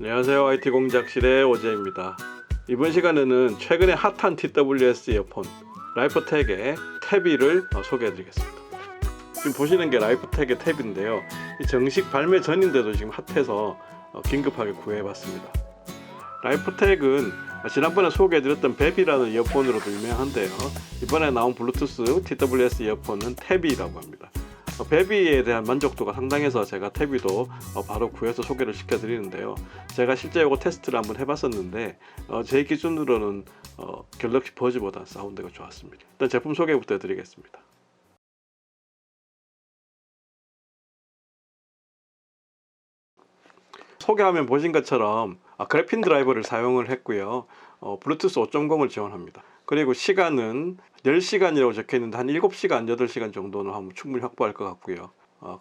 안녕하세요. IT 공작실의 오재입니다. 이번 시간에는 최근에 핫한 TWS 이어폰 라이프텍의 탭이를 소개해드리겠습니다. 지금 보시는 게 라이프텍의 탭인데요. 이 정식 발매 전인데도 지금 핫해서 긴급하게 구해봤습니다. 라이프텍은 지난번에 소개해드렸던 베비라는 이어폰으로도 유명한데요. 이번에 나온 블루투스 TWS 이어폰은 탭이라고 합니다. 베비에 대한 만족도가 상당해서 제가 탭이도 바로 구해서 소개를 시켜드리는데요. 제가 실제 이거 테스트를 한번 해봤었는데 제 기준으로는 갤럭시 버즈보다 사운드가 좋았습니다. 일단 제품 소개부터 해드리겠습니다. 소개화면 보신 것처럼 그래핀 드라이버를 사용을 했고요. 블루투스 5.0을 지원합니다. 그리고 시간은 10시간이라고 적혀있는데 한 7시간, 8시간 정도는 하면 충분히 확보할 것 같고요.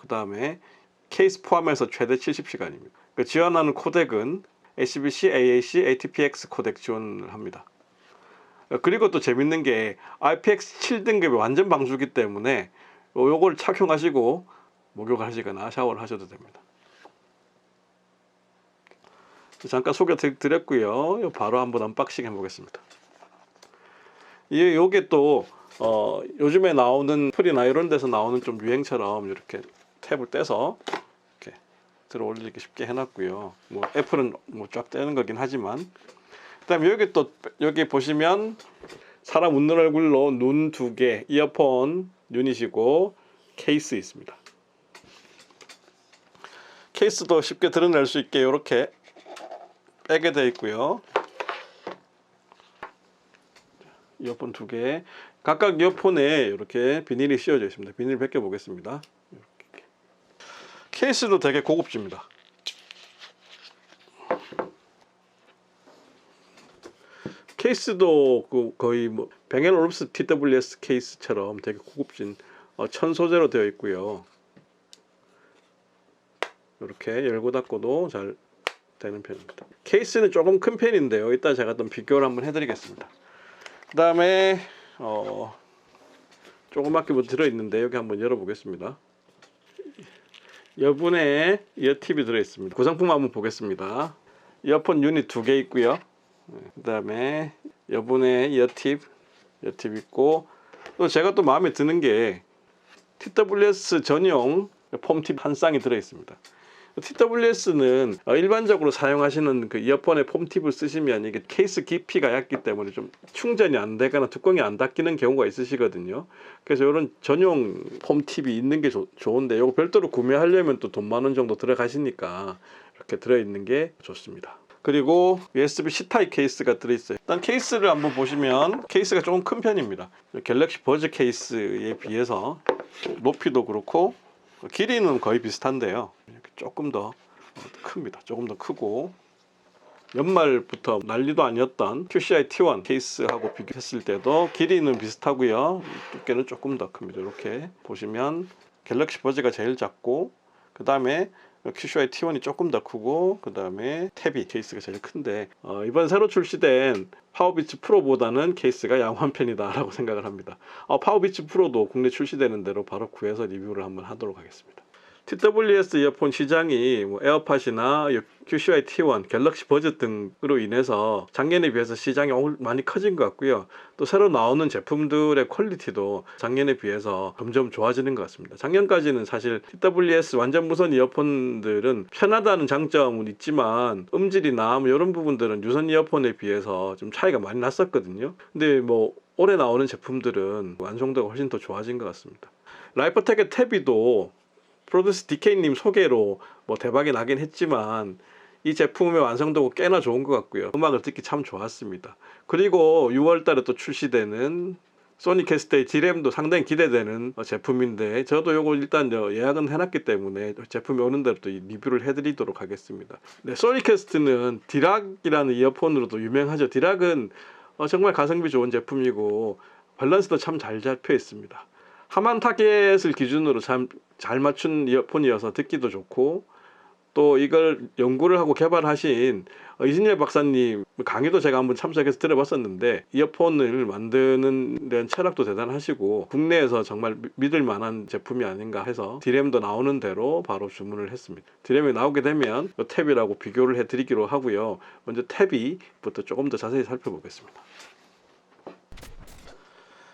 그 다음에 케이스 포함해서 최대 70시간입니다. 지원하는 코덱은 HBC, AAC, ATPX 코덱 지원을 합니다. 그리고 또 재밌는 게 IPX7 등급의 완전 방수기 때문에 요걸 착용하시고 목욕을 하시거나 샤워를 하셔도 됩니다. 잠깐 소개 드렸고요. 바로 한번 언박싱 해보겠습니다. 요게 또 요즘에 나오는 풀이나 이런 데서 나오는 좀 유행처럼 이렇게 탭을 떼서 이렇게 들어 올리기 쉽게 해놨고요. 뭐 애플은 뭐 쫙 떼는 거긴 하지만, 그다음에 여기 또 여기 보시면 사람 웃는 얼굴로 눈 2개, 이어폰 유닛이고 케이스 있습니다. 케이스도 쉽게 드러낼 수 있게 이렇게 빼게 되어 있고요. 이어폰 2개, 각각 이어폰에 이렇게 비닐이 씌워져 있습니다. 비닐 벗겨 보겠습니다. 이렇게. 케이스도 되게 고급집니다. 케이스도 거의 뭐 뱅앤올uf스 TWS 케이스처럼 되게 고급진 천 소재로 되어 있고요. 이렇게 열고 닫고도 잘 되는 편입니다. 케이스는 조금 큰 편인데요. 이따 제가 좀 비교를 한번 해드리겠습니다. 그 다음에 조그맣게 뭐 들어있는데 여기 한번 열어보겠습니다. 여분의 이어팁이 들어있습니다. 구성품 한번 보겠습니다. 이어폰 유닛 2개 있고요. 그 다음에 여분의 이어팁 있고, 또 제가 또 마음에 드는 게 TWS 전용 폼팁 한 쌍이 들어있습니다. TWS는 일반적으로 사용하시는 그 이어폰의 폼팁을 쓰시면 이게 케이스 깊이가 얇기 때문에 좀 충전이 안 되거나 뚜껑이 안 닫히는 경우가 있으시거든요. 그래서 이런 전용 폼팁이 있는 게 좋은데, 이거 별도로 구매하려면 또 돈 많은 정도 들어가시니까 이렇게 들어있는 게 좋습니다. 그리고 USB-C 타입 케이스가 들어있어요. 일단 케이스를 한번 보시면 케이스가 조금 큰 편입니다. 갤럭시 버즈 케이스에 비해서 높이도 그렇고 길이는 거의 비슷한데요. 조금 더 큽니다. 조금 더 크고, 연말부터 난리도 아니었던 QCI T1 케이스하고 비교했을 때도 길이는 비슷하고요. 두께는 조금 더 큽니다. 이렇게 보시면 갤럭시 버즈가 제일 작고, 그 다음에 QCI T1이 조금 더 크고, 그 다음에 탭이 케이스가 제일 큰데 이번 새로 출시된 파워비츠 프로보다는 케이스가 양호한 편이다 라고 생각을 합니다. 파워비츠 프로도 국내 출시되는 대로 바로 구해서 리뷰를 한번 하도록 하겠습니다. TWS 이어폰 시장이 뭐 에어팟이나 QCI T1, 갤럭시 버즈 등으로 인해서 작년에 비해서 시장이 많이 커진 것 같고요. 또 새로 나오는 제품들의 퀄리티도 작년에 비해서 점점 좋아지는 것 같습니다. 작년까지는 사실 TWS 완전 무선 이어폰들은 편하다는 장점은 있지만 음질이나 뭐 이런 부분들은 유선 이어폰에 비해서 좀 차이가 많이 났었거든요. 근데 뭐 올해 나오는 제품들은 완성도가 훨씬 더 좋아진 것 같습니다. 라이프텍의 탭이도 프로듀스 DK님 소개로 뭐 대박이 나긴 했지만 이 제품의 완성도가 꽤나 좋은 것 같고요. 음악을 듣기 참 좋았습니다. 그리고 6월달에 또 출시되는 소니 캐스트의 디램도 상당히 기대되는 제품인데, 저도 이거 일단 예약은 해놨기 때문에 제품이 오는 대로 또 리뷰를 해드리도록 하겠습니다. 네, 소니 캐스트는 디락이라는 이어폰으로도 유명하죠. 디락은 정말 가성비 좋은 제품이고 밸런스도 참 잘 잡혀 있습니다. 하만 타겟을 기준으로 참 잘 맞춘 이어폰이어서 듣기도 좋고, 또 이걸 연구를 하고 개발하신 이진열 박사님 강의도 제가 한번 참석해서 들어봤었는데, 이어폰을 만드는 데는 철학도 대단하시고 국내에서 정말 믿을 만한 제품이 아닌가 해서 디램도 나오는 대로 바로 주문을 했습니다. 디램이 나오게 되면 탭이라고 비교를 해드리기로 하고요. 먼저 탭이부터 조금 더 자세히 살펴보겠습니다.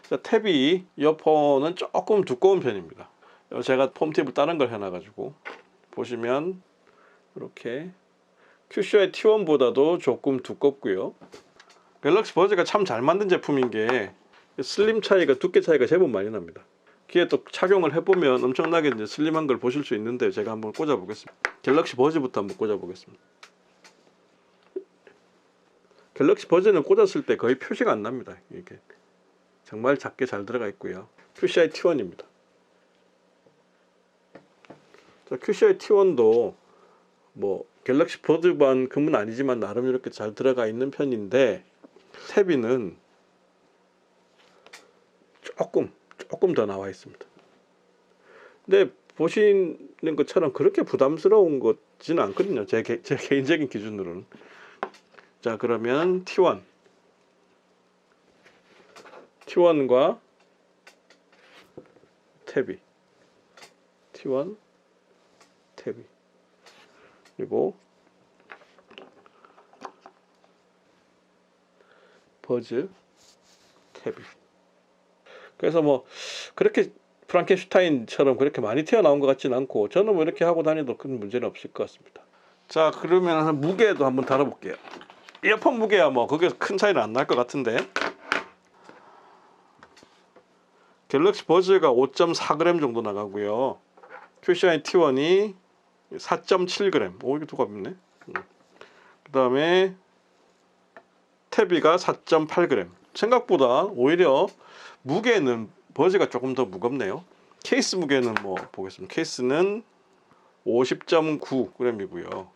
자, 탭이 이어폰은 조금 두꺼운 편입니다. 제가 폼팁을 다른 걸 해놔가지고 보시면 이렇게 QCI T1보다도 조금 두껍고요. 갤럭시 버즈가 참 잘 만든 제품인 게 슬림 차이가, 두께 차이가 제법 많이 납니다. 귀에 또 착용을 해보면 엄청나게 이제 슬림한 걸 보실 수 있는데, 제가 한번 꽂아보겠습니다. 갤럭시 버즈부터 한번 꽂아보겠습니다. 갤럭시 버즈는 꽂았을 때 거의 표시가 안 납니다. 이게 정말 작게 잘 들어가 있고요. QCI T1입니다. 자, QCI T1도 뭐 갤럭시 버즈만큼은 아니지만 나름 이렇게 잘 들어가 있는 편인데, 탭이는 조금 더 나와 있습니다. 근데 보시는 것처럼 그렇게 부담스러운 것지는 않거든요. 제 개인적인 기준으로는. 자, 그러면 T1과 탭이, T1 탭이, 그리고 버즈 탭이. 그래서 뭐 그렇게 프랑켄슈타인처럼 그렇게 많이 튀어나온 것 같지는 않고, 저는 뭐 이렇게 하고 다녀도 큰 문제는 없을 것 같습니다. 자, 그러면 무게도 한번 다뤄볼게요. 이어폰 무게야 뭐 거기서 큰 차이는 안 날 것 같은데, 갤럭시 버즈가 5.4g 정도 나가고요. QCI T1이 4.7g. 오, 이게 더 가볍네. 그 다음에 탭이가 4.8g. 생각보다 오히려 무게는 버즈가 조금 더 무겁네요. 케이스 무게는 뭐 보겠습니다. 케이스는 50.9g이고요.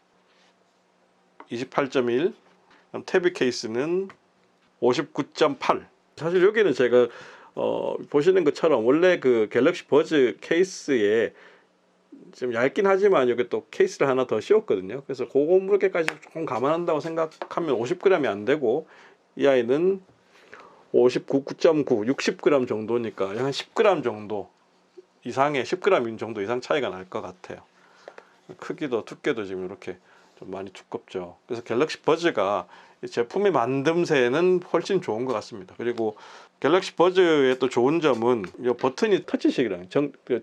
28.1. 탭이 케이스는 59.8. 사실 여기는 제가 보시는 것처럼 원래 그 갤럭시 버즈 케이스에 좀 얇긴 하지만 여기 또 케이스를 하나 더 씌웠거든요. 그래서 그거 무게까지 조금 감안한다고 생각하면 50g이 안 되고, 이 아이는 59.9, 60g 정도니까 한 10g 정도 이상의 10g 정도 이상 차이가 날 것 같아요. 크기도 두께도 지금 이렇게 좀 많이 두껍죠. 그래서 갤럭시 버즈가 제품의 만듦새는 훨씬 좋은 것 같습니다. 그리고 갤럭시 버즈의 또 좋은 점은 이 버튼이 터치식이랑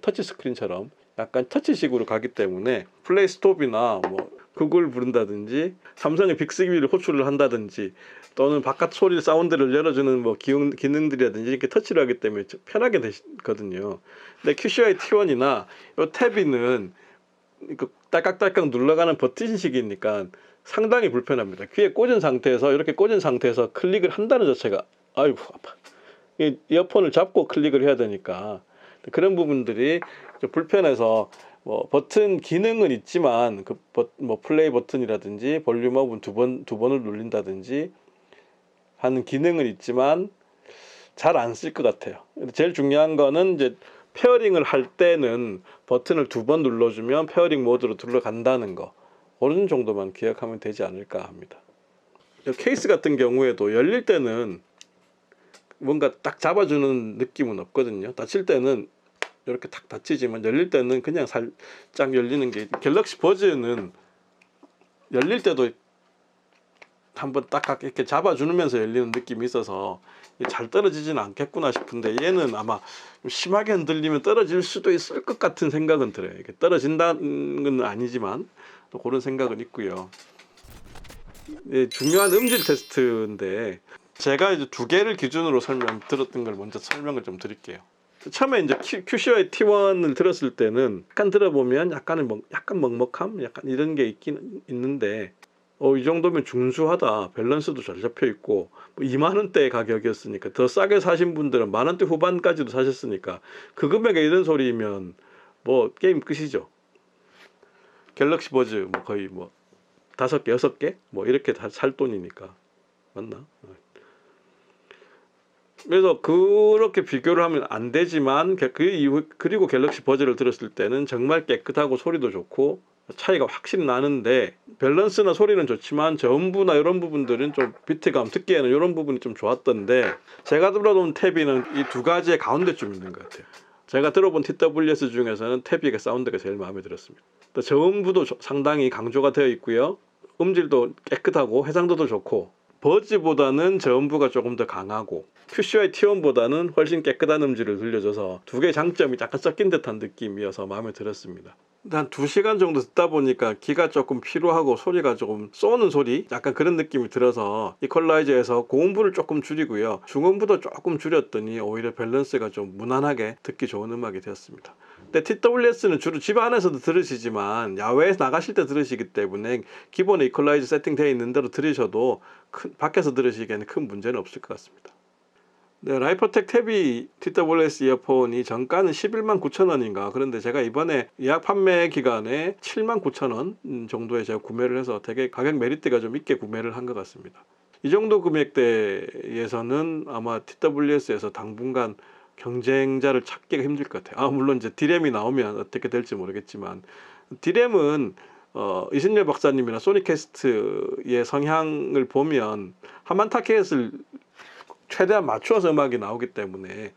터치 스크린처럼 약간 터치식으로 가기 때문에 플레이 스톱이나 뭐 그걸 부른다든지 삼성의 빅스비를 호출을 한다든지 또는 바깥 소리 사운드를 열어주는 뭐 기능들이라든지 이렇게 터치를 하기 때문에 편하게 되거든요. 근데 QCI T1이나 이 탭이는 딸깍딸깍 눌러가는 버튼식이니까 상당히 불편합니다. 귀에 꽂은 상태에서, 이렇게 꽂은 상태에서 클릭을 한다는 자체가 아이고 아파. 이어폰을 잡고 클릭을 해야 되니까 그런 부분들이 좀 불편해서, 뭐 버튼 기능은 있지만 뭐 플레이 버튼이라든지 볼륨업은 두 번을 눌린다든지 하는 기능은 있지만 잘 안 쓸 것 같아요. 제일 중요한 거는 이제 페어링을 할 때는 버튼을 2번 눌러주면 페어링 모드로 들어간다는 거, 그런 정도만 기억하면 되지 않을까 합니다. 케이스 같은 경우에도 열릴 때는 뭔가 딱 잡아주는 느낌은 없거든요. 닫힐 때는 이렇게 탁 닫히지만 열릴 때는 그냥 살짝 열리는 게, 갤럭시 버즈는 열릴 때도 한번 딱 이렇게 잡아주면서 열리는 느낌이 있어서 잘 떨어지지는 않겠구나 싶은데, 얘는 아마 심하게 흔들리면 떨어질 수도 있을 것 같은 생각은 들어요. 이게 떨어진다는 건 아니지만 또 그런 생각은 있고요. 중요한 음질 테스트인데, 제가 이제 2개를 기준으로 들었던 걸 먼저 설명을 좀 드릴게요. 처음에 이제 QCI T1을 들었을 때는 약간 들어보면 약간 먹먹함, 약간 이런 게 있긴 있는데, 이 정도면 준수하다. 밸런스도 잘 잡혀 있고, 뭐 2만 원대 가격이었으니까, 더 싸게 사신 분들은 만 원대 후반까지도 사셨으니까 그 금액에 이런 소리면 뭐 게임 끝이죠. 갤럭시 버즈 뭐 거의 뭐 5개, 6개 뭐 이렇게 다 살 돈이니까. 맞나? 그래서 그렇게 비교를 하면 안 되지만, 그리고 갤럭시 버즈를 들었을 때는 정말 깨끗하고 소리도 좋고 차이가 확실히 나는데 밸런스나 소리는 좋지만 저음부나 이런 부분들은 좀 비트감 듣기에는 이런 부분이 좀 좋았던데 제가 들어본 태비는 이 두 가지의 가운데쯤 있는 것 같아요. 제가 들어본 TWS 중에서는 태비가 사운드가 제일 마음에 들었습니다. 또 저음부도 상당히 강조가 되어 있고요. 음질도 깨끗하고 해상도도 좋고 버즈보다는 저음부가 조금 더 강하고 QCY T1보다는 훨씬 깨끗한 음질을 들려줘서 두 개의 장점이 약간 섞인 듯한 느낌이어서 마음에 들었습니다. 한 2시간 정도 듣다 보니까 귀가 조금 피로하고 소리가 조금 쏘는 소리 약간 그런 느낌이 들어서 이퀄라이저에서 고음부를 조금 줄이고요, 중음부도 조금 줄였더니 오히려 밸런스가 좀 무난하게 듣기 좋은 음악이 되었습니다. 근데 TWS는 주로 집 안에서도 들으시지만 야외에 나가실 때 들으시기 때문에 기본에 이퀄라이저 세팅되어 있는 대로 들으셔도 밖에서 들으시기에는 큰 문제는 없을 것 같습니다. 네, 라이퍼텍 태비 TWS 이어폰이 정가는 119,000원인가. 그런데 제가 이번에 예약 판매 기간에 79,000원 정도에 제가 구매를 해서 되게 가격 메리트가 좀 있게 구매를 한 것 같습니다. 이 정도 금액대에서는 아마 TWS에서 당분간 경쟁자를 찾기가 힘들 것 같아요. 물론 이제 D램이 나오면 어떻게 될지 모르겠지만 D램은 이승열 박사님이나 소니캐스트의 성향을 보면 하만 타켓을 최대한 맞추어서 음악이 나오기 때문에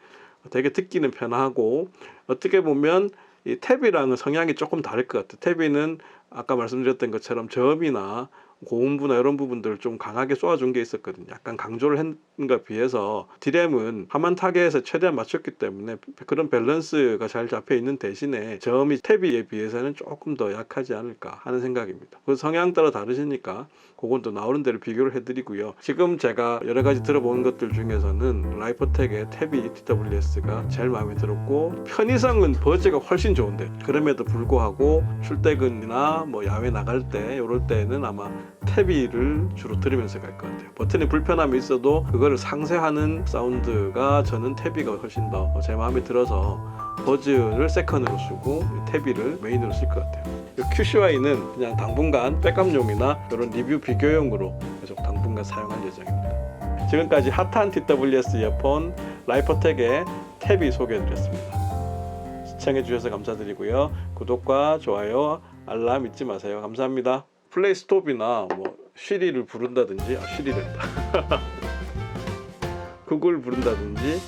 되게 듣기는 편하고 어떻게 보면 이 탭이랑은 성향이 조금 다를 것 같아요. 탭이는 아까 말씀드렸던 것처럼 저음이나 고음부나 이런 부분들을 좀 강하게 쏘아준 게 있었거든요. 약간 강조를 한 것에 비해서 D램은 하만 타겟에 최대한 맞췄기 때문에 그런 밸런스가 잘 잡혀 있는 대신에 저음이 탭에 비해서는 조금 더 약하지 않을까 하는 생각입니다. 그 성향 따라 다르시니까 그건 또 나오는 대로 비교를 해드리고요. 지금 제가 여러 가지 들어본 것들 중에서는 라이퍼텍의 탭이 TWS가 제일 마음에 들었고 편의성은 버즈가 훨씬 좋은데 그럼에도 불구하고 출퇴근이나 뭐 야외 나갈 때 이럴 때는 아마 탭이를 주로 들으면서 갈 것 같아요. 버튼이 불편함이 있어도 그거를 상쇄하는 사운드가 저는 탭이가 훨씬 더 제 마음에 들어서 버즈를 세컨으로 쓰고 탭이를 메인으로 쓸 것 같아요. QCY는 그냥 당분간 백업용이나 이런 리뷰 비교용으로 계속 당분간 사용할 예정입니다. 지금까지 핫한 TWS 이어폰 라이퍼텍의 탭이 소개해드렸습니다. 시청해주셔서 감사드리고요. 구독과 좋아요, 알람 잊지 마세요. 감사합니다. 플레이 스톱이나 뭐 시리를 부른다든지 시리를 구글 부른다든지